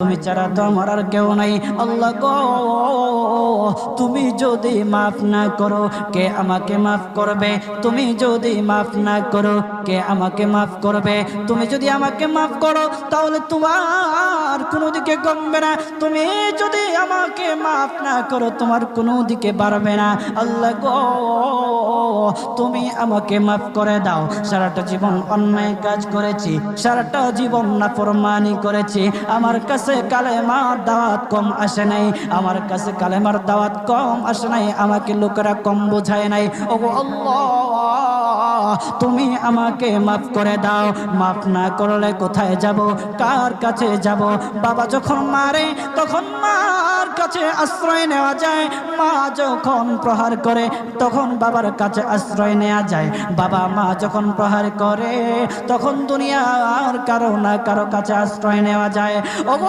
তুমি ছাড়া তো আমার আর কেউ নাই। আল্লাহ গো, তুমি যদি মাফ না করো কে আমাকে মাফ করবে? তুমি যদি মাফ না করো কে আমাকে মাফ করবে? তুমি যদি আমাকে মাফ করো তাহলে তোমার কোনো দিকে কমবে না, তুমি যদি আমাকে মাফ না করো তোমার কোনো দিকে বাড়বে না। আল্লাহ গো, তুমি আমাকে মাফ করে দাও। সারাটা জীবন অন্যায় কাজ করেছি, সারাটা জীবন নাফরমানি করেছি, আমার কাছে কালেমার দাওয়াত কম আসে নাই, আমার কাছে কালেমার দাওয়াত কম আসে নাই, আমাকে লোকেরা কম বোঝায় নাই। ওগো আল্লাহ, তুমি আমাকে মাফ করে দাও। মাফ না করলে কোথায় যাব, কার কাছে যাব? বাবা যখন মারে তখন মার কাছে আশ্রয় নেওয়া যায়, মা যখন প্রহার করে তখন বাবার কাছে আশ্রয় নেওয়া যায়, বাবা মা যখন প্রহার করে তখন দুনিয়ার কারো না কারো কাছে আশ্রয় নেওয়া যায়। ওগো